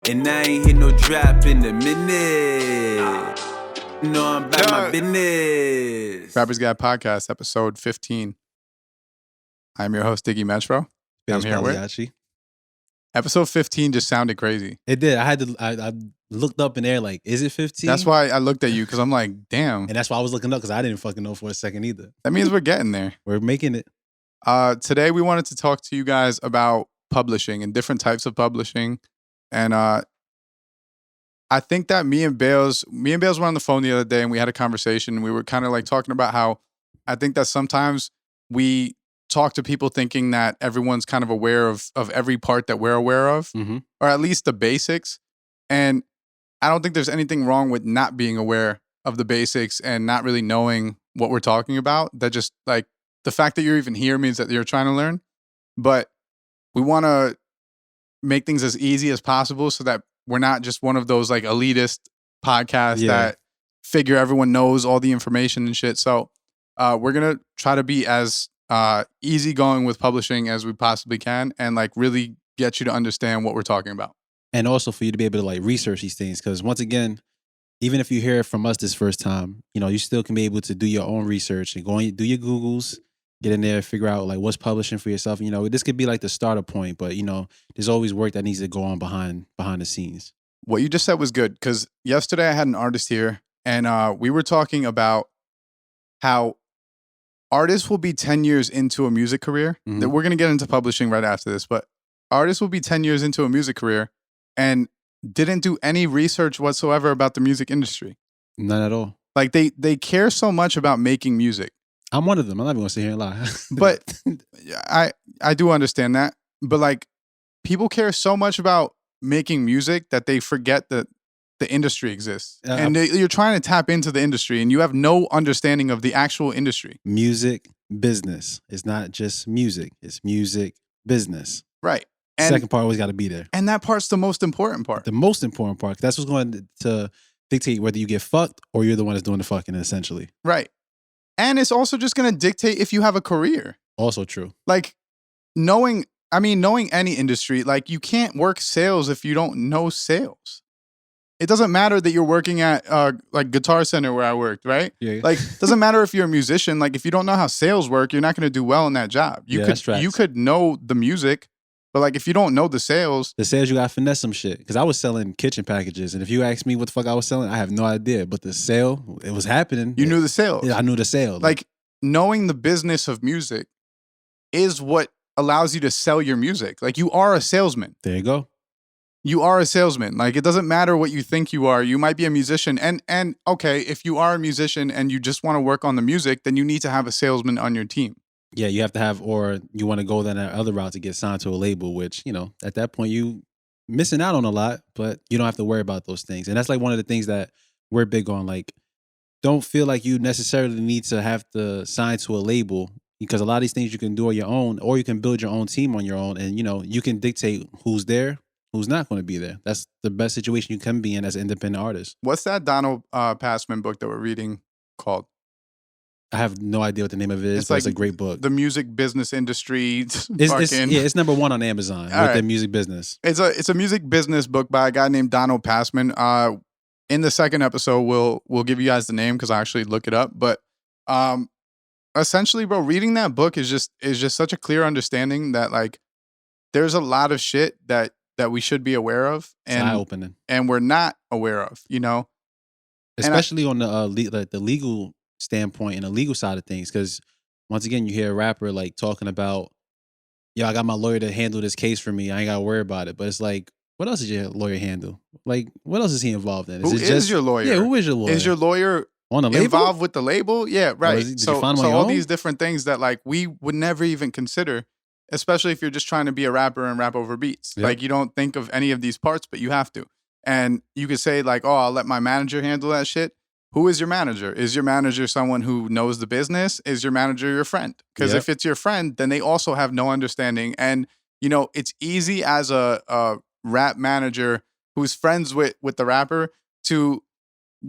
And I ain't hit no drop in a minute. No, I'm about my business. Rappers Guide Podcast, episode 15. I'm your host, Diggy Bailz. I'm here with episode 15 just sounded crazy. It did. I looked up in there like, is it 15? That's why I looked at you, because I'm like, damn. And that's why I was looking up, because I didn't fucking know for a second either. That means we're getting there. We're making it. Today we wanted to talk to you guys about publishing and different types of publishing. And I think that me and Bailz were on the phone the other day and we had a conversation, and we were kind of like talking about how I think that sometimes we talk to people thinking that everyone's kind of aware of every part that we're aware of, or at least the basics. And I don't think there's anything wrong with not being aware of the basics and not really knowing what we're talking about. That just like the fact that you're even here means that you're trying to learn. But we want to make things as easy as possible so that we're not just one of those like elitist podcasts that figure everyone knows all the information and shit. So we're going to try to be as easygoing with publishing as we possibly can, and like really get you to understand what we're talking about. And also for you to be able to like research these things, because once again, even if you hear it from us this first time, you know, you still can be able to do your own research and go and do your Googles, get in there, figure out like what's publishing for yourself. You know, this could be like the starter point, but you know, there's always work that needs to go on behind the scenes. What you just said was good, because yesterday I had an artist here, and we were talking about how artists will be 10 years into a music career. We're going to get into publishing right after this, but artists will be 10 years into a music career and didn't do any research whatsoever about the music industry. None at all. Like they care so much about making music. I'm one of them. I'm not even going to sit here and lie. But I do understand that. But like people care so much about making music that they forget that the industry exists. And you're trying to tap into the industry and you have no understanding of the actual industry. Music business. It's not just music. It's music business. Right. And second part always got to be there. And that part's the most important part. The most important part. That's what's going to dictate whether you get fucked or you're the one that's doing the fucking, essentially. Right. And it's also just going to dictate if you have a career. Also true. Like knowing any industry, like you can't work sales if you don't know sales. It doesn't matter that you're working at like Guitar Center where I worked, right? Yeah. Like doesn't matter if you're a musician. Like if you don't know how sales work, you're not going to do well in that job. You could know the music, but like if you don't know the sales you got to finesse some shit. Because I was selling kitchen packages, and if you ask me what the fuck I was selling, I have no idea. But the sale, it was happening. You knew the sales. Yeah, I knew the sale. Like knowing the business of music is what allows you to sell your music. Like you are a salesman. There you go. You are a salesman. Like it doesn't matter what you think you are. You might be a musician. And okay, if you are a musician and you just want to work on the music, then you need to have a salesman on your team. Yeah, you have to have, or you want to go down that other route to get signed to a label, which, you know, at that point you missing out on a lot, but you don't have to worry about those things. And that's like one of the things that we're big on. Like, don't feel like you necessarily need to have to sign to a label, because a lot of these things you can do on your own, or you can build your own team on your own, and, you know, you can dictate who's there, who's not going to be there. That's the best situation you can be in as an independent artist. What's that Donald Passman book that we're reading called? I have no idea what the name of it is, but it's a great book. The music business industry. It's number one on Amazon with the music business. It's a music business book by a guy named Donald Passman. In the second episode, we'll give you guys the name because I actually look it up. But essentially, bro, reading that book is just such a clear understanding that like there's a lot of shit that we should be aware of, and it's eye-opening, and we're not aware of, you know, especially on the legal standpoint and the legal side of things. Because once again, you hear a rapper like talking about, yo, I got my lawyer to handle this case for me. I ain't got to worry about it. But it's like, what else did your lawyer handle? Like, what else is he involved in? Is your lawyer? Yeah, who is your lawyer? Is your lawyer on the label? Involved with the label? Yeah, right. So all these different things that like we would never even consider, especially if you're just trying to be a rapper and rap over beats. Yep. Like you don't think of any of these parts, but you have to. And you could say like, oh, I'll let my manager handle that shit. Who is your manager? Is your manager someone who knows the business? Is your manager your friend? Because if it's your friend, then they also have no understanding. And, you know, it's easy as a rap manager who's friends with the rapper to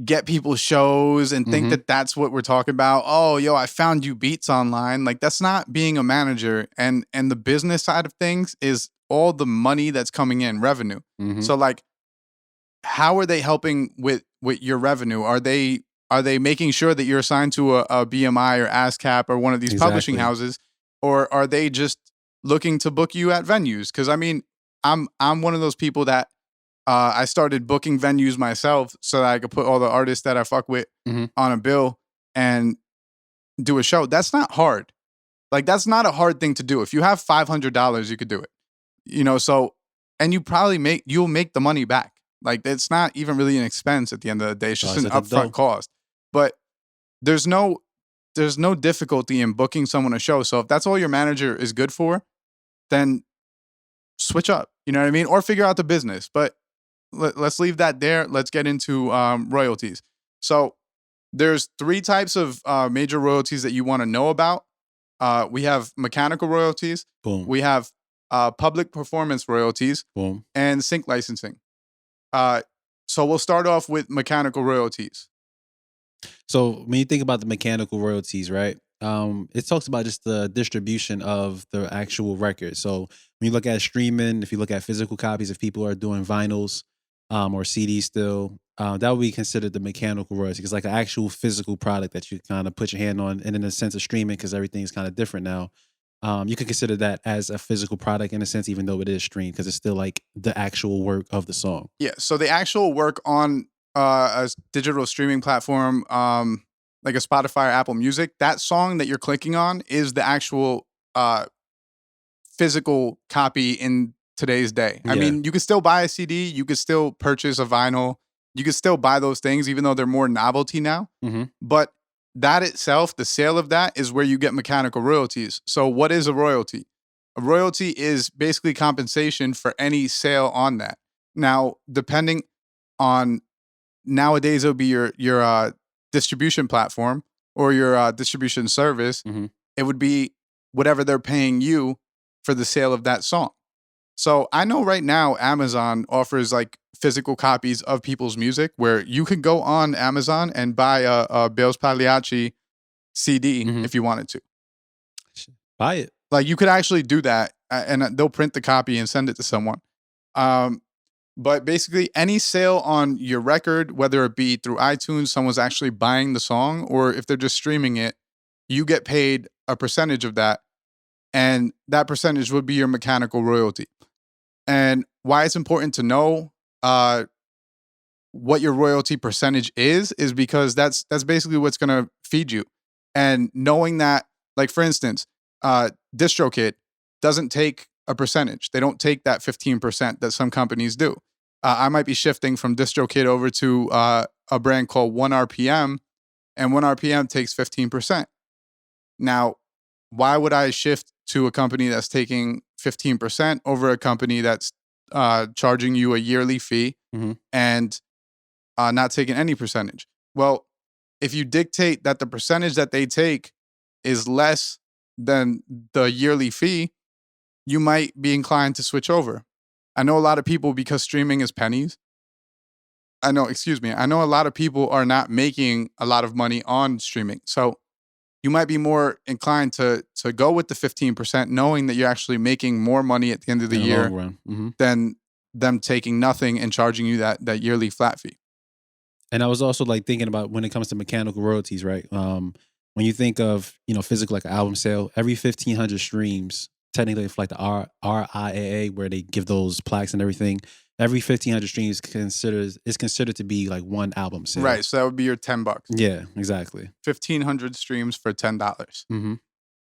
get people shows and think that that's what we're talking about. Oh, yo, I found you beats online. Like that's not being a manager. And the business side of things is all the money that's coming in, revenue. So like how are they helping with your revenue? Are they making sure that you're assigned to a BMI or ASCAP or one of these publishing Exactly. houses, or are they just looking to book you at venues? Because I mean, I'm one of those people that I started booking venues myself so that I could put all the artists that I fuck with hmm on a bill and do a show. That's not hard. Like that's not a hard thing to do. If you have $500, you could do it. You know, so and you'll make the money back. Like it's not even really an expense at the end of the day. It's just It's an at the upfront dough. cost. But there's no difficulty in booking someone a show. So if that's all your manager is good for, then switch up. You know what I mean? Or figure out the business. But let's leave that there. Let's get into royalties. So there's 3 types of major royalties that you want to know about. We have mechanical royalties. Boom. We have public performance royalties Boom. and sync licensing. So we'll start off with mechanical royalties. So when you think about the mechanical royalties, right? It talks about just the distribution of the actual record. So when you look at streaming, if you look at physical copies, if people are doing vinyls or CDs still, that would be considered the mechanical royalty. It's like an actual physical product that you kind of put your hand on. And in the sense of streaming, because everything's kind of different now, you can consider that as a physical product in a sense, even though it is streamed, because it's still like the actual work of the song. Yeah. So the actual work on a digital streaming platform, like a Spotify or Apple Music, that song that you're clicking on is the actual physical copy in today's day. I Yeah. mean, you could still buy a CD, you could still purchase a vinyl, you could still buy those things, even though they're more novelty now. Mm-hmm. But that itself, the sale of that is where you get mechanical royalties. So what is a royalty? A royalty is basically compensation for any sale on that. Now, depending on nowadays, it'll be your distribution platform or your distribution service. Mm-hmm. It would be whatever they're paying you for the sale of that song. So I know right now Amazon offers like physical copies of people's music where you could go on Amazon and buy a Bailz Pagliacci CD Mhm. if you wanted to. Buy it. Like you could actually do that and they'll print the copy and send it to someone. But basically any sale on your record, whether it be through iTunes, someone's actually buying the song, or if they're just streaming it, you get paid a percentage of that. And that percentage would be your mechanical royalty. And why it's important to know what your royalty percentage is because that's basically what's going to feed you. And knowing that, like for instance, DistroKid doesn't take a percentage. They don't take that 15% that some companies do. I might be shifting from DistroKid over to a brand called 1RPM, and 1RPM takes 15%. Now, why would I shift to a company that's taking 15% over a company that's charging you a yearly fee Mhm. and not taking any percentage? Well, if you dictate that the percentage that they take is less than the yearly fee, you might be inclined to switch over. I know a lot of people, because streaming is pennies. I know a lot of people are not making a lot of money on streaming. So you might be more inclined to go with the 15%, knowing that you're actually making more money at the end of the In the year long run. Mhm. than them taking nothing and charging you that yearly flat fee. And I was also like thinking about when it comes to mechanical royalties, right? When you think of, physical like an album sale, every 1,500 streams, technically for like the RIAA, where they give those plaques and everything, every 1,500 streams is considered to be like one album sale. Right. So that would be your $10. Yeah, exactly. 1,500 streams for $10. Mm-hmm.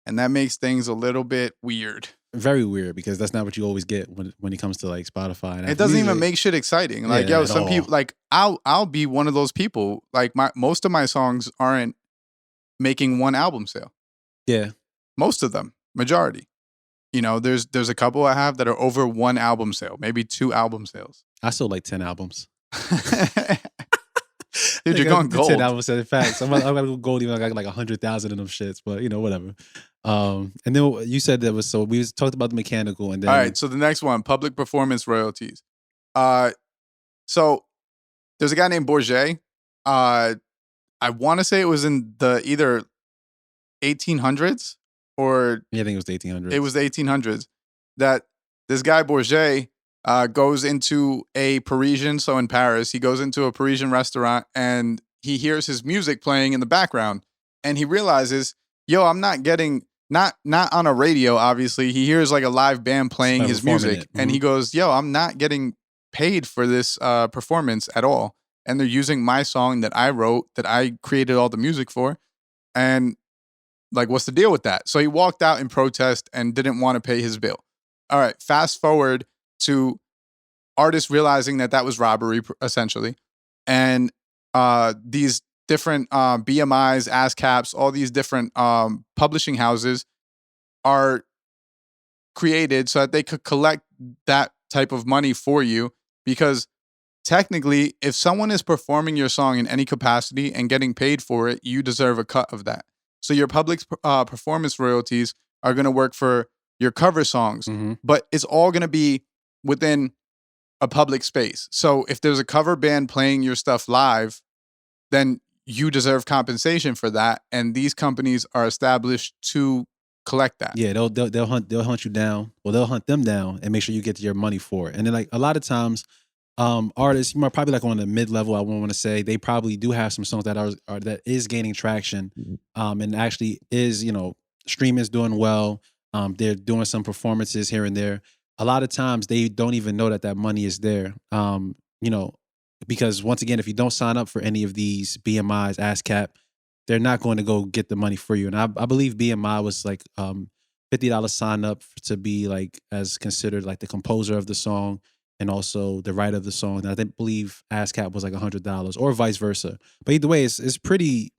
And that makes things a little bit weird. Very weird, because that's not what you always get when it comes to like Spotify. And It doesn't even music. make shit exciting. Like, Yeah, yo, at some all. people, like, I'll be one of those people. Like, most of my songs aren't making one album sale. Yeah. Most of them, majority. There's a couple I have that are over one album sale, maybe 2 album sales. I sold like 10 albums. Dude, you're going gold. 10 albums. In fact, I'm gonna go gold. Even I got like 100,000 of them shits, but whatever. And then you said that was so. We talked about the mechanical, and then All right, so the next one, public performance royalties. So there's a guy named Bourget. I want to say it was in the either 1800s or I think it was the 1800s. it was the 1800s that this guy Bourget goes into a Parisian, so in Paris, he goes into a Parisian restaurant and he hears his music playing in the background, and he realizes, yo, I'm not getting not on a radio. Obviously, he hears like a live band playing Like his performing music, it. and he goes, yo, I'm not getting paid for this performance at all, and they're using my song that I wrote, that I created all the music for, and like, what's the deal with that? So he walked out in protest and didn't want to pay his bill. All right, fast forward to artists realizing that that was robbery, essentially. And these different BMIs, ASCAPs, all these different publishing houses are created so that they could collect that type of money for you. Because technically, if someone is performing your song in any capacity and getting paid for it, you deserve a cut of that. So your public performance royalties are going to work for your cover songs, but it's all going to be within a public space. So if there's a cover band playing your stuff live, then you deserve compensation for that. And these companies are established to collect that. Yeah, they'll hunt you down. Well, they'll hunt them down and make sure you get your money for it. And then like a lot of times, artists, you might probably like on the mid level, I want to say, they probably do have some songs that are that is gaining traction, and actually is, streaming is doing well. They're doing some performances here and there. A lot of times they don't even know that money is there. Because once again, if you don't sign up for any of these BMIs, ASCAP, they're not going to go get the money for you. And I believe BMI was like $50 sign up to be like as considered like the composer of the song and also the writer of the song. And I believe ASCAP was like $100 or vice versa. But either way, it's pretty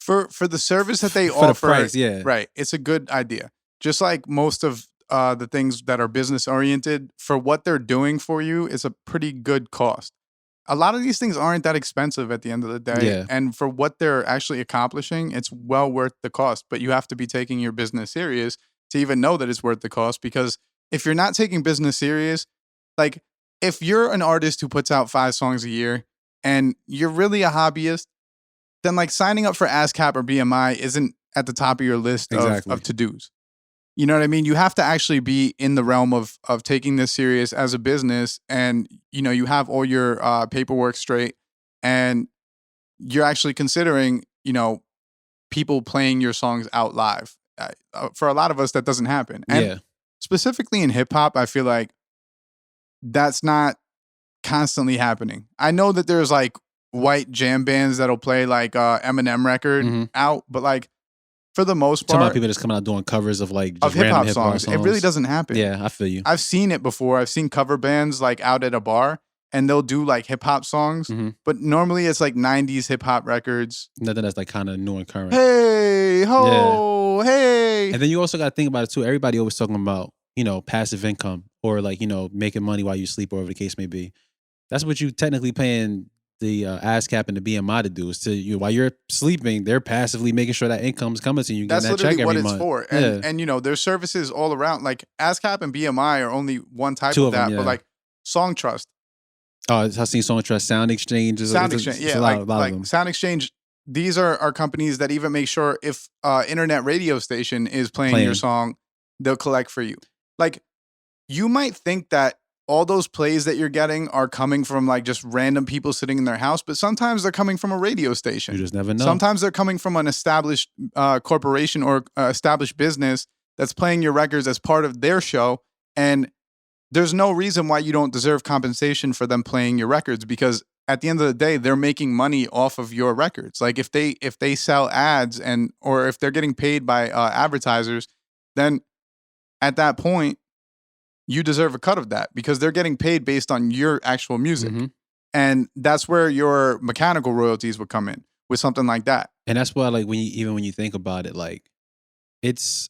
for the service that they for offer. The price, yeah, right. It's a good idea. Just like most of the things that are business oriented, for what they're doing for you, is a pretty good cost. A lot of these things aren't that expensive at the end of the day. Yeah. And for what they're actually accomplishing, it's well worth the cost. But you have to be taking your business serious to even know that it's worth the cost. Because if you're not taking business serious, like if you're an artist who puts out 5 songs a year and you're really a hobbyist, then like signing up for ASCAP or BMI isn't at the top of your list of to-dos. You know what I mean? You have to actually be in the realm of taking this serious as a business, and you have all your paperwork straight, and you're actually considering people playing your songs out live. For a lot of us, that doesn't happen. And specifically in hip hop, I feel like that's not constantly happening. I know that there's like white jam bands that'll play like Eminem record out, but like for the most part, some of people just coming out doing covers of like just hip hop random songs. It really doesn't happen. Yeah, I feel you. I've seen it before. I've seen cover bands like out at a bar, and they'll do like hip hop songs, but normally it's like 90s hip hop records. Nothing that's like kind of new and current. Hey, ho, hey. And then you also got to think about it too. Everybody always talking about, passive income or like, making money while you sleep or whatever the case may be. That's what you technically paying the ASCAP and the BMI to do, is to while you're sleeping, they're passively making sure that income's coming to you. That's getting that check literally every what it's month. for. And there's services all around. Like ASCAP and BMI are only one type Two of of them, that, yeah. but like Song Trust. Oh, I've seen Song Trust, Sound Exchange. Sound Exchange, yeah, a lot of them. Sound Exchange. These are companies that even make sure if internet radio station is playing your song, they'll collect for you. Like, you might think that all those plays that you're getting are coming from like just random people sitting in their house, but sometimes they're coming from a radio station. You just never know. Sometimes they're coming from an established corporation or established business that's playing your records as part of their show, and there's no reason why you don't deserve compensation for them playing your records, because at the end of the day, they're making money off of your records. Like if they sell ads or if they're getting paid by advertisers, then at that point, you deserve a cut of that because they're getting paid based on your actual music. And that's where your mechanical royalties would come in with something like that. And that's why, like, when you think about it, like, it's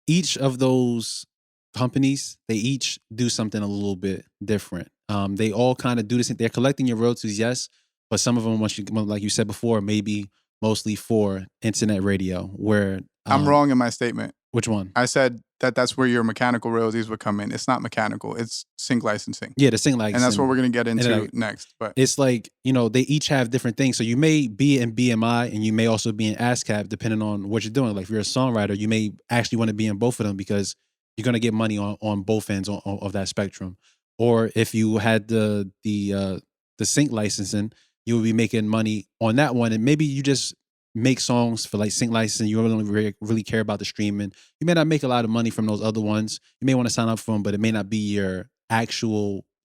each of those companies, they each do something a little bit different. They all kind of do this. They're collecting your royalties, yes, but some of them, like you said before, maybe mostly for internet radio. Where I'm wrong in my statement. Which one? I said that's where your mechanical royalties would come in. It's not mechanical. It's sync licensing. Yeah, the sync licensing. And that's what we're going to get into next. But it's like, they each have different things. So you may be in BMI and you may also be in ASCAP, depending on what you're doing. Like if you're a songwriter, you may actually want to be in both of them because you're gonna get money on both ends of that spectrum. Or if you had the sync licensing, you would be making money on that one, and maybe you just make songs for like sync licensing. You don't really care about the streaming. You may not make a lot of money from those other ones. You may want to sign up for them, but it may not be your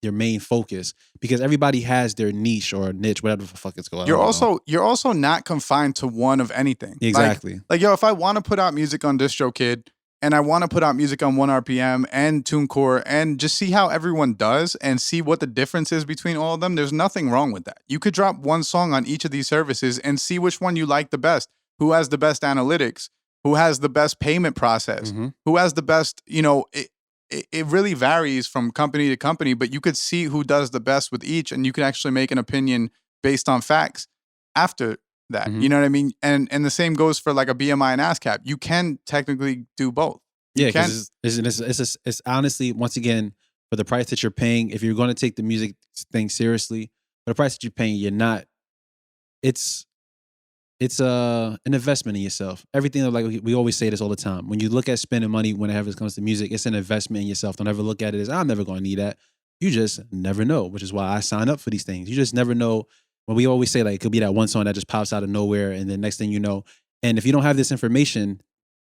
main focus, because everybody has their niche or niche, whatever the fuck it's called. You're also not confined to one of anything. Exactly. Like yo, if I want to put out music on DistroKid and I want to put out music on 1RPM and TuneCore and just see how everyone does and see what the difference is between all of them, there's nothing wrong with that. You could drop one song on each of these services and see which one you like the best, who has the best analytics, who has the best payment process, who has the best, it really varies from company to company, but you could see who does the best with each, and you can actually make an opinion based on facts after that. You know what I mean? And the same goes for like a BMI and ASCAP. You can technically do both. Yeah, because it's honestly, once again, for the price that you're paying, if you're going to take the music thing seriously, for the price that you're paying, you're not. It's an investment in yourself. Everything, like we always say this all the time. When you look at spending money whenever it comes to music, it's an investment in yourself. Don't ever look at it as I'm never going to need that. You just never know, which is why I sign up for these things. You just never know. When we always say like it could be that one song that just pops out of nowhere, and then next thing you know, and if you don't have this information,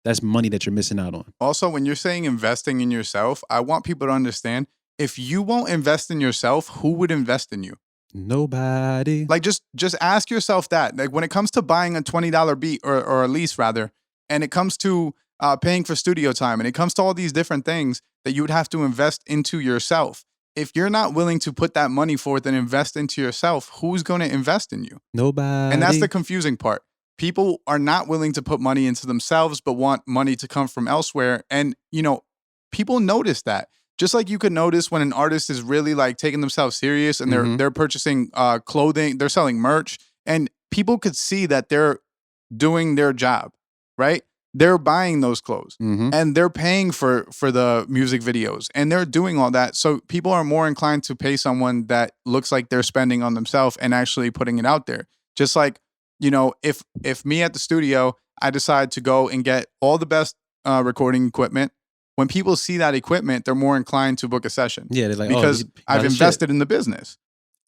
that's money that you're missing out on. Also, when you're saying investing in yourself, I want people to understand, if you won't invest in yourself, who would invest in you? Nobody. Like just ask yourself that. Like when it comes to buying a $20 beat or a lease rather, and it comes to paying for studio time, and it comes to all these different things that you would have to invest into yourself. If you're not willing to put that money forth and invest into yourself, who's going to invest in you? Nobody. And that's the confusing part. People are not willing to put money into themselves, but want money to come from elsewhere. And, people notice that. Just like you could notice when an artist is really like taking themselves serious and they're purchasing clothing, they're selling merch, and people could see that they're doing their job, right? They're buying those clothes and they're paying for the music videos and they're doing all that. So people are more inclined to pay someone that looks like they're spending on themselves and actually putting it out there. Just like, if me at the studio, I decide to go and get all the best recording equipment, when people see that equipment, they're more inclined to book a session. Yeah, they're like, because I've invested in the business.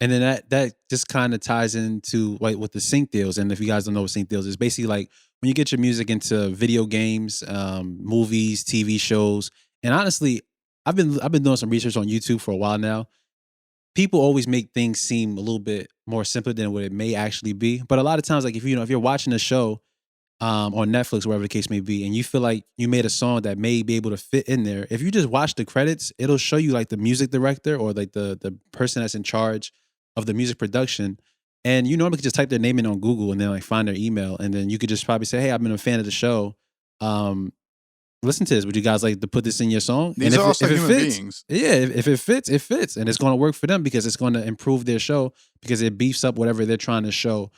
And then that just kind of ties into like with the sync deals. And if you guys don't know what sync deals is, basically like when you get your music into video games, movies, TV shows. And honestly, I've been doing some research on YouTube for a while now. People always make things seem a little bit more simpler than what it may actually be. But a lot of times, like if you're watching a show on Netflix, wherever the case may be, and you feel like you made a song that may be able to fit in there, if you just watch the credits, it'll show you like the music director or like the person that's in charge of the music production. And you normally could just type their name in on Google and then like find their email, and then you could just probably say, hey, I've been a fan of the show. Listen to this. Would you guys like to put this in your song? These are also human beings. Yeah, if it fits, it fits. And it's going to work for them because it's going to improve their show, because it beefs up whatever they're trying to show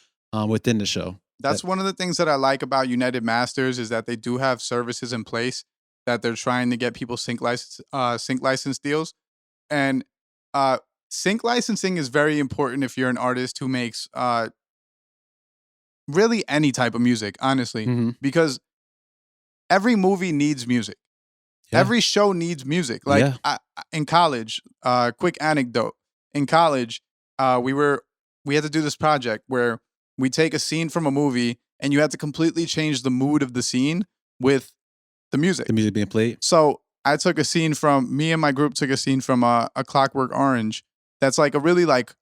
within the show. That's one of the things that I like about United Masters, is that they do have services in place that they're trying to get people sync license deals. And sync licensing is very important if you're an artist who makes really any type of music, honestly, because every movie needs music. Yeah. Every show needs music. Like in college, quick anecdote. In college, we had to do this project where we take a scene from a movie and you have to completely change the mood of the scene with the music. The music being played. So I took a scene from, me and my group took a scene from a Clockwork Orange that's like a really like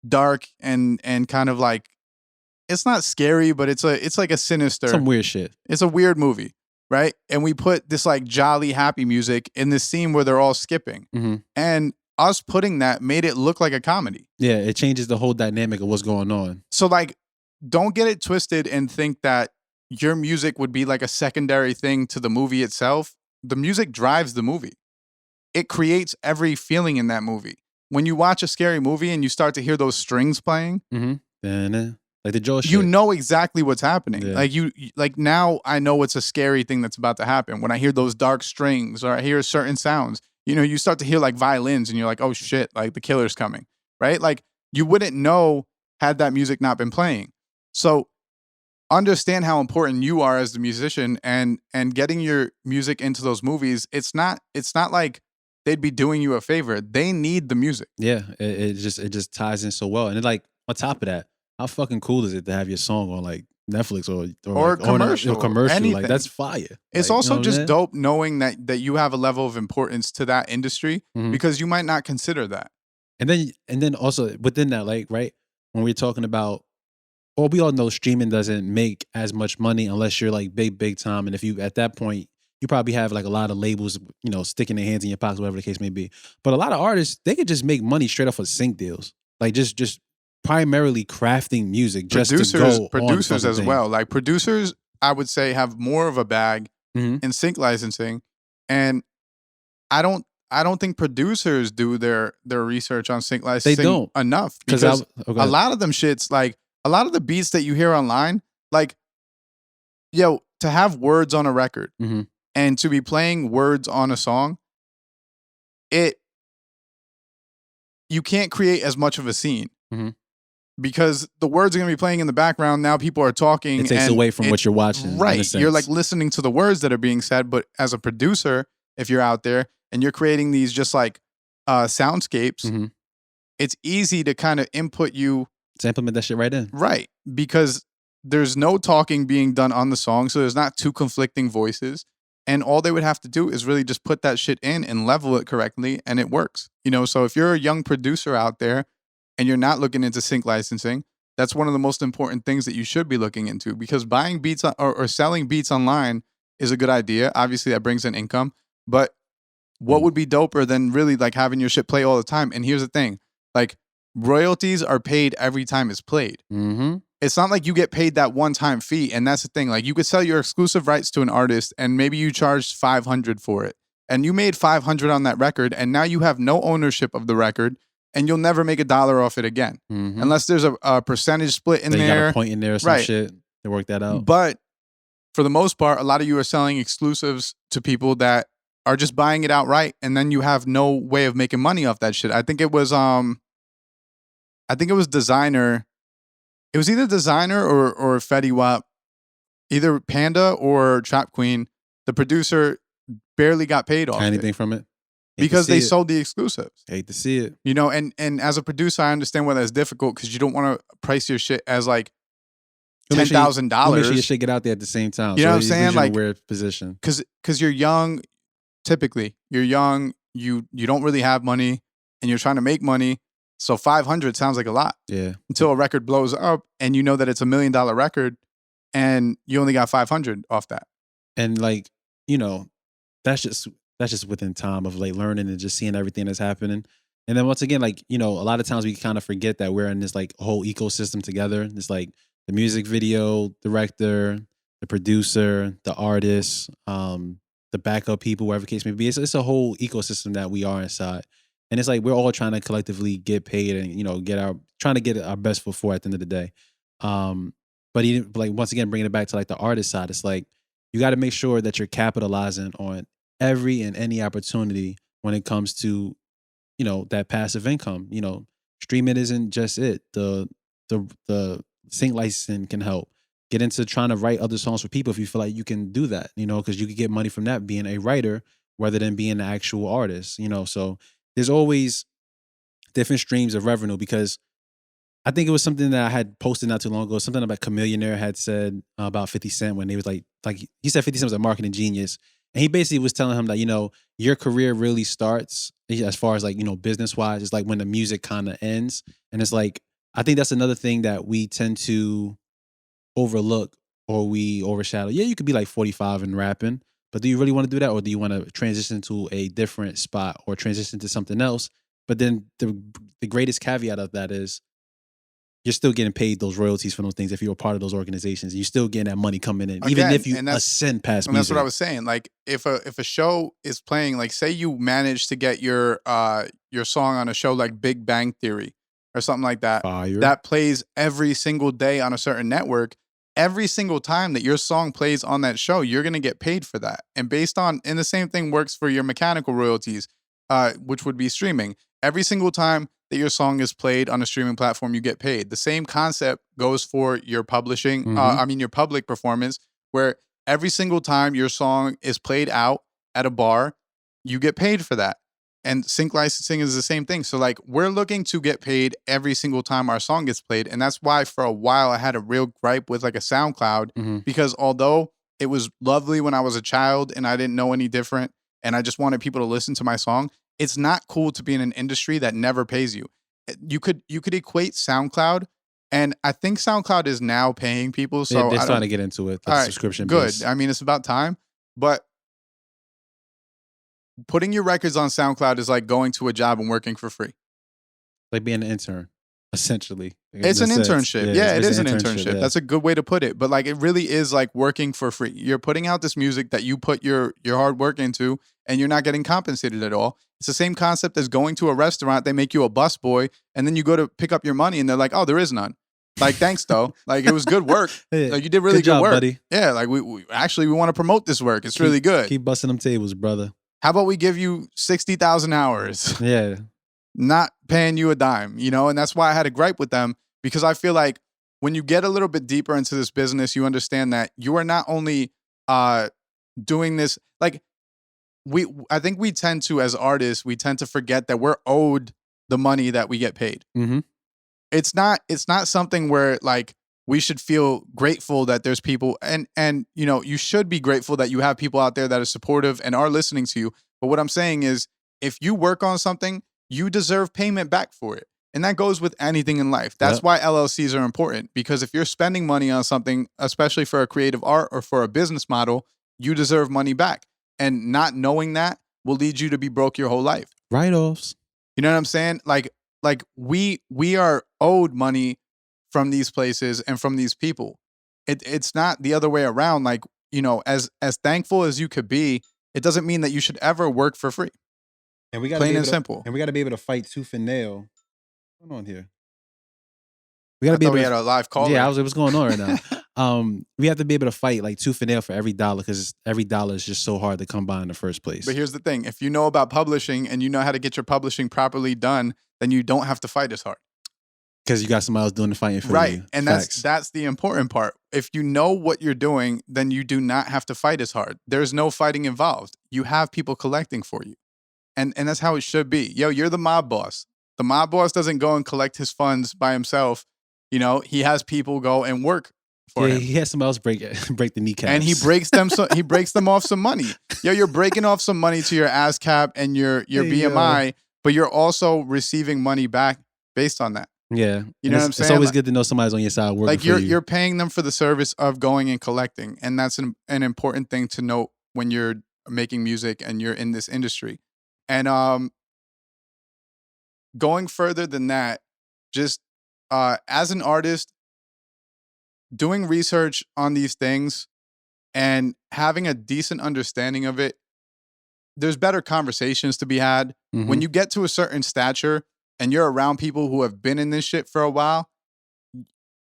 dark and kind of like, it's not scary, but it's like a sinister. Some weird shit. It's a weird movie, right? And we put this like jolly, happy music in this scene where they're all skipping. And us putting that made it look like a comedy. Yeah, it changes the whole dynamic of what's going on. So like, don't get it twisted and think that your music would be like a secondary thing to the movie itself. The music drives the movie. It creates every feeling in that movie. When you watch a scary movie and you start to hear those strings playing, like the Joe shit, you know exactly what's happening. Yeah. Like now I know it's a scary thing that's about to happen. When I hear those dark strings or I hear certain sounds, you start to hear like violins and you're like, oh shit, like the killer's coming, right? Like you wouldn't know had that music not been playing. So understand how important you are as the musician, and getting your music into those movies. It's not like they'd be doing you a favor. They need the music. Yeah, it just ties in so well. And then like on top of that, how fucking cool is it to have your song on like Netflix or like, commercial, commercial? anything. Like that's fire. It's Like, also you know just what I'm dope knowing that you have a level of importance to that industry, saying? Mhm. because you might not consider that. And then also within that, like, right, when we're talking about, well, we all know streaming doesn't make as much money unless you're like big time. And if you at that point, you probably have like a lot of labels, you know, sticking their hands in your pockets, whatever the case may be. But a lot of artists, they could just make money straight off of sync deals, like just primarily crafting music just to go Producers on as thing. well. Like producers, I would say, have more of a bag Mhm. in sync licensing, and I don't think producers do their research on sync licensing don't. enough, 'Cause because okay. a lot of them shits, like a lot of the beats that you hear online, like, yo, to have words on a record Mhm. and to be playing words on a song, you can't create as much of a scene. Mhm. Because the words are going to be playing in the background. Now people are talking. It takes and away from what you're watching. in a Right. You're like sense. listening to the words that are being said. But as a producer, if you're out there and you're creating these just like soundscapes, Mhm. it's easy to kind of input you. To implement that shit right in. Right. Because there's no talking being done on the song. So there's not two conflicting voices. And all they would have to do is really just put that shit in and level it correctly, and it works. You know, so if you're a young producer out there and you're not looking into sync licensing, that's one of the most important things that you should be looking into, because buying beats or selling beats online is a good idea. Obviously, that brings in income. But what would be doper than really like having your shit play all the time? And here's the thing, like, royalties are paid every time it's played. Mm-hmm. It's not like you get paid that one-time fee. And that's the thing. Like, you could sell your exclusive rights to an artist and maybe you charged $500 for it. And you made $500 on that record, and now you have no ownership of the record, and you'll never make $1 off it again. Mm-hmm. Unless there's a percentage split in So you there. got a point in there or some Right. shit to work that out. But for the most part, a lot of you are selling exclusives to people that are just buying it outright, and then you have no way of making money off that shit. I think it was Designer. It was either Designer or Fetty Wap, either Panda or Trap Queen. The producer barely got paid off anything it from it? because they sold the exclusives. Hate to see it. You know, and as a producer, I understand why that's difficult, because you don't want to price your shit as like $10,000. Make sure your shit get out there at the same time. You know what I'm it saying? leaves you in Like, a weird position. Because you're young. Typically, you're young. You don't really have money, and you're trying to make money. So 500 sounds like a lot. Yeah. Until a record blows up, and you know that it's $1 million record, and you only got 500 off that. And like, you know, that's just within time of like learning and just seeing everything that's happening. And then once again, like, you know, a lot of times we kind of forget that we're in this like whole ecosystem together. It's like the music video director, the producer, the artist, the backup people, whatever the case may be. It's a whole ecosystem that we are inside. And it's like we're all trying to collectively get paid and, you know, trying to get our best foot forward at the end of the day. But even, like, once again, bringing it back to like the artist side, it's like you got to make sure that you're capitalizing on every and any opportunity when it comes to, you know, that passive income. You know, streaming isn't just it. The sync licensing can help. Get into trying to write other songs for people if you feel like you can do that, you know, because you could get money from that being a writer rather than being an actual artist, you know. So there's always different streams of revenue, because I think it was something that I had posted not too long ago, something about Chameleonaire had said about 50 Cent when they was like he said 50 Cent was a marketing genius. And he basically was telling him that, you know, your career really starts as far as like, you know, business wise, it's like when the music kind of ends. And it's like, I think that's another thing that we tend to overlook or we overshadow. Yeah, you could be like 45 and rapping, but do you really want to do that? Or do you want to transition to a different spot or transition to something else? But then the greatest caveat of that is you're still getting paid those royalties for those things if you're a part of those organizations. You're still getting that money coming in, even if you ascend past music. And that's what I was saying. Like, if a show is playing, like, say you manage to get your song on a show like Big Bang Theory or something like that, Fire. that plays every single day on a certain network. Every single time that your song plays on that show, you're going to get paid for that. And and the same thing works for your mechanical royalties. which would be streaming. Every single time that your song is played on a streaming platform, you get paid. The same concept goes for your publishing, your public performance, where every single time your song is played out at a bar, you get paid for that. And sync licensing is the same thing. So like we're looking to get paid every single time our song gets played. And that's why for a while I had a real gripe with like a SoundCloud, because although it was lovely when I was a child and I didn't know any different and I just wanted people to listen to my song, it's not cool to be in an industry that never pays you. You could equate SoundCloud, and I think SoundCloud is now paying people. So they're starting to get into it. The subscription good. base. I mean, it's about time. But putting your records on SoundCloud is like going to a job and working for free. Like being an intern, essentially. It's an internship. Yeah, it is an internship. Yeah. That's a good way to put it. But like, it really is like working for free. You're putting out this music that you put your hard work into, and you're not getting compensated at all. It's the same concept as going to a restaurant. They make you a busboy, and then you go to pick up your money, and they're like, "Oh, there is none." Like, thanks though. Like, it was good work. Like, you did really good job, work, buddy. Yeah. Like, we want to promote this work. It's really good. Keep busting them tables, brother. How about we give you 60,000 hours? Yeah. Not paying you a dime, And that's why I had a gripe with them, because I feel like when you get a little bit deeper into this business, you understand that you are not only doing this, like I think we tend to, as artists, we tend to forget that we're owed the money that we get paid. It's not something where like we should feel grateful that there's people, and you should be grateful that you have people out there that are supportive and are listening to you. But what I'm saying is, if you work on something, you deserve payment back for it. And that goes with anything in life. That's why LLCs are important, because if you're spending money on something, especially for a creative art or for a business model, you deserve money back. And not knowing that will lead you to be broke your whole life. Write-offs. You know what I'm saying? Like we are owed money from these places and from these people. It's not the other way around. Like, as thankful as you could be, it doesn't mean that you should ever work for free. And we got plain and simple. And we got to be able to fight tooth and nail. What's going on here? We got to be able. We had a live call. Yeah, what's going on right now? We have to be able to fight like tooth and nail for every dollar, because every dollar is just so hard to come by in the first place. But here's the thing: if you know about publishing and you know how to get your publishing properly done, then you don't have to fight as hard. Because you got somebody else doing the fighting for you. Right, and that's the important part. If you know what you're doing, then you do not have to fight as hard. There's no fighting involved. You have people collecting for you. And that's how it should be. Yo, you're the mob boss. The mob boss doesn't go and collect his funds by himself. He has people go and work for him. He has somebody else break the kneecaps. And he breaks them he breaks them off some money. Yo, you're breaking off some money to your ASCAP and your BMI, but you're also receiving money back based on that. Yeah. You know what I'm saying? It's always good to know somebody's on your side working like for you. You're paying them for the service of going and collecting. And that's an important thing to note when you're making music and you're in this industry. And going further than that, just as an artist, doing research on these things and having a decent understanding of it, there's better conversations to be had. When you get to a certain stature and you're around people who have been in this shit for a while,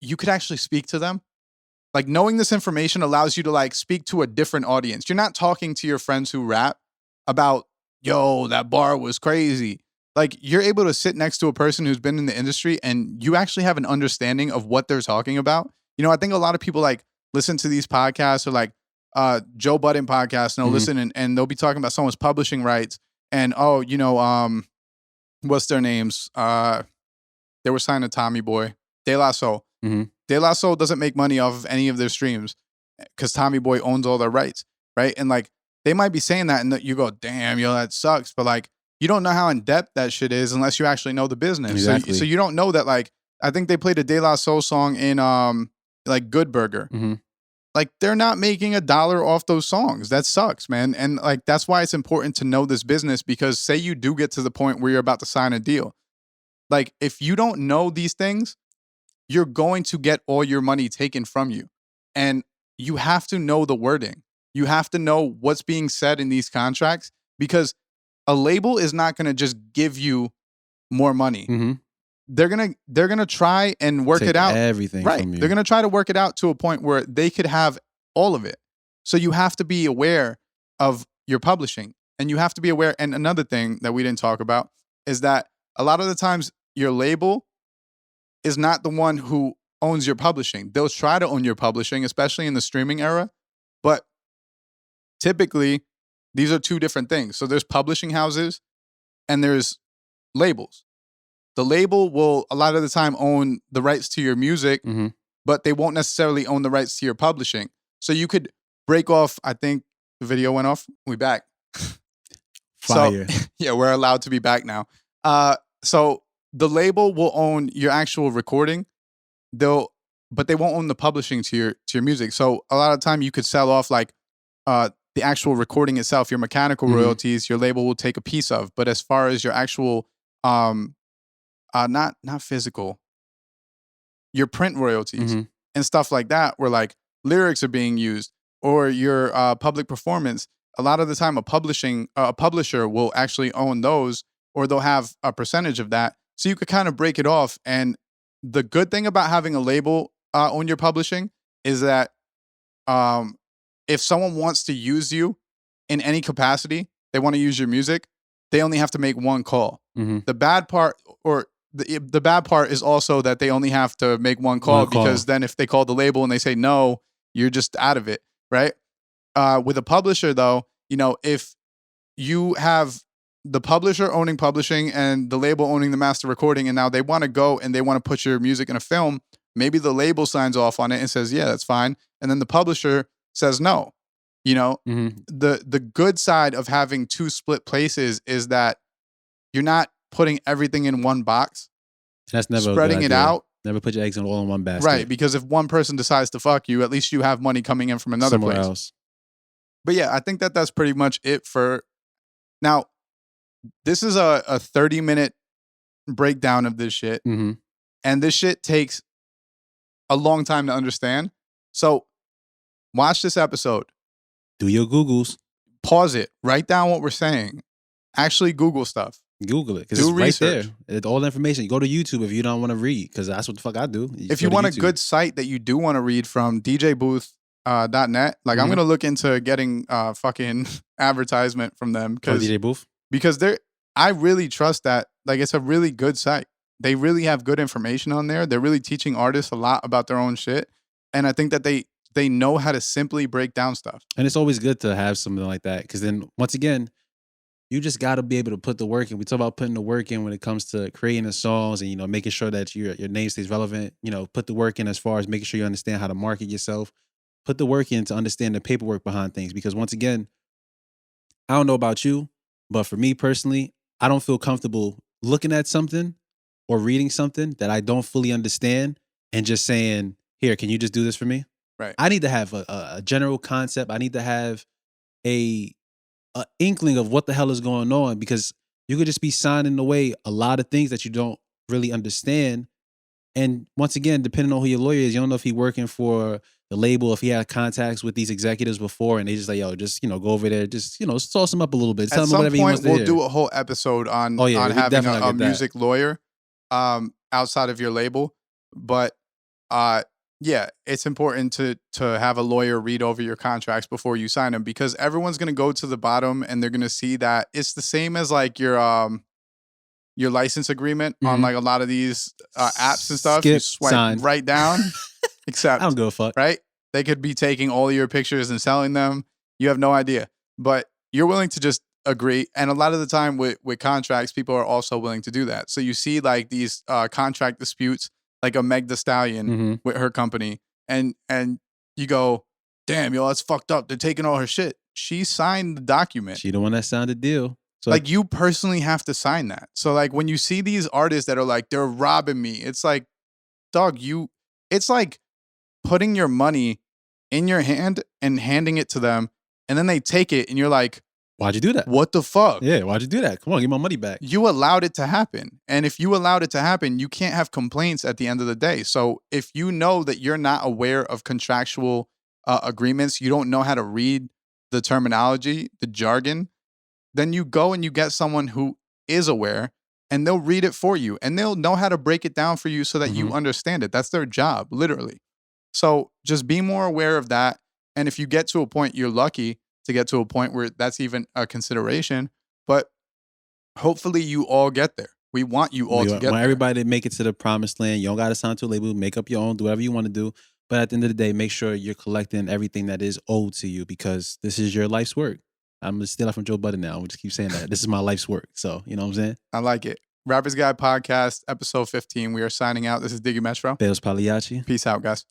you could actually speak to them. Like, knowing this information allows you to like speak to a different audience. You're not talking to your friends who rap about, yo, that bar was crazy. Like, you're able to sit next to a person who's been in the industry and you actually have an understanding of what they're talking about. I think a lot of people like listen to these podcasts, or like Joe Budden podcast, and they'll listen and they'll be talking about someone's publishing rights and, what's their names? They were signed to Tommy Boy, De La Soul. De La Soul doesn't make money off of any of their streams because Tommy Boy owns all their rights, right? And like, they might be saying that and you go, damn, yo, that sucks. But like, you don't know how in depth that shit is unless you actually know the business. Exactly. So you don't know that. Like, I think they played a De La Soul song in like Good Burger. Like, they're not making $1 off those songs. That sucks, man. And like, that's why it's important to know this business, because say you do get to the point where you're about to sign a deal. Like, if you don't know these things, you're going to get all your money taken from you. And you have to know the wording. You have to know what's being said in these contracts, because a label is not going to just give you more money. They're gonna try and work it out. Everything right. from you. They're gonna try to work it out to a point where they could have all of it. So you have to be aware of your publishing. And you have to be aware. And another thing that we didn't talk about is that a lot of the times your label is not the one who owns your publishing. They'll try to own your publishing, especially in the streaming era. But typically, these are two different things. So there's publishing houses and there's labels. The label will a lot of the time own the rights to your music, but they won't necessarily own the rights to your publishing. So you could break off, I think the video went off. We back. Fire. So, yeah, we're allowed to be back now. So the label will own your actual recording. But they won't own the publishing to your music. So a lot of time you could sell off like the actual recording itself, your mechanical royalties, your label will take a piece of. But as far as your actual not physical, your print royalties and stuff like that, where like lyrics are being used or your public performance, a lot of the time a publisher will actually own those, or they'll have a percentage of that. So you could kind of break it off. And the good thing about having a label own your publishing is that if someone wants to use you in any capacity, they want to use your music, they only have to make one call. The bad part, or the bad part is also that they only have to make one call, because then if they call the label and they say no, you're just out of it, right? With a publisher though, you know, if you have the publisher owning publishing and the label owning the master recording, and now they want to go and they want to put your music in a film, maybe the label signs off on it and says, yeah, that's fine. And then the publisher says no. You know, the good side of having two split places is that you're not putting everything in one box. That's never spreading it out. Never put your eggs all in one basket. Right, because if one person decides to fuck you, at least you have money coming in from another somewhere place. else. But yeah, I think that's pretty much it for now. This is a 30-minute breakdown of this shit. And this shit takes a long time to understand. So watch this episode. Do your Googles. Pause it. Write down what we're saying. Actually Google stuff. Google it. Because it's research. Right there. It's all the information. Go to YouTube if you don't want to read, because that's what the fuck I do. If you want a good site that you do want to read from, djbooth.net. Like I'm going to look into getting fucking advertisement from them. DJ Booth? Because I really trust that. Like it's a really good site. They really have good information on there. They're really teaching artists a lot about their own shit. And I think that they know how to simply break down stuff. And it's always good to have something like that, because then once again, you just got to be able to put the work in. We talk about putting the work in when it comes to creating the songs and, you know, making sure that your name stays relevant. You know, put the work in as far as making sure you understand how to market yourself. Put the work in to understand the paperwork behind things. Because once again, I don't know about you, but for me personally, I don't feel comfortable looking at something or reading something that I don't fully understand and just saying, here, can you just do this for me? Right. I need to have a general concept. I need to have a inkling of what the hell is going on, because you could just be signing away a lot of things that you don't really understand. And once again, depending on who your lawyer is, you don't know if he's working for the label, if he had contacts with these executives before, and they just like, yo, just, you know, go over there, just, you know, sauce him up a little bit. Tell him whatever he wants to hear. We'll do a whole episode on having a music lawyer outside of your label. But yeah, it's important to have a lawyer read over your contracts before you sign them, because everyone's going to go to the bottom and they're going to see that it's the same as like your license agreement on like a lot of these apps and stuff. You swipe right down, except I don't give a fuck. Right? They could be taking all your pictures and selling them. You have no idea, but you're willing to just agree. And a lot of the time with contracts, people are also willing to do that. So you see like these contract disputes, like a Meg Thee Stallion with her company, and you go, damn, yo, that's fucked up. They're taking all her shit. She signed the document. She the one that signed the deal. So like you personally have to sign that. So like when you see these artists that are like, they're robbing me, it's like, dog, it's like putting your money in your hand and handing it to them, and then they take it and you're like, why'd you do that? What the fuck? Yeah, why'd you do that? Come on, give my money back. You allowed it to happen. And if you allowed it to happen, you can't have complaints at the end of the day. So if you know that you're not aware of contractual agreements, you don't know how to read the terminology, the jargon, then you go and you get someone who is aware, and they'll read it for you, and they'll know how to break it down for you so that you understand it. That's their job, literally. So just be more aware of that. And if you get to a point, you're lucky to get to a point where that's even a consideration. But hopefully you all get there. We want you all to get there. Want everybody to make it to the promised land. You don't got to sign to a label. Make up your own. Do whatever you want to do. But at the end of the day, make sure you're collecting everything that is owed to you because this is your life's work. I'm going to steal that from Joe Budden now. We'll just keep saying that. This is my life's work. So, you know what I'm saying? I like it. Rappers Guide Podcast, episode 15. We are signing out. This is Diggy Metro. Bailz Pagliacci. Peace out, guys.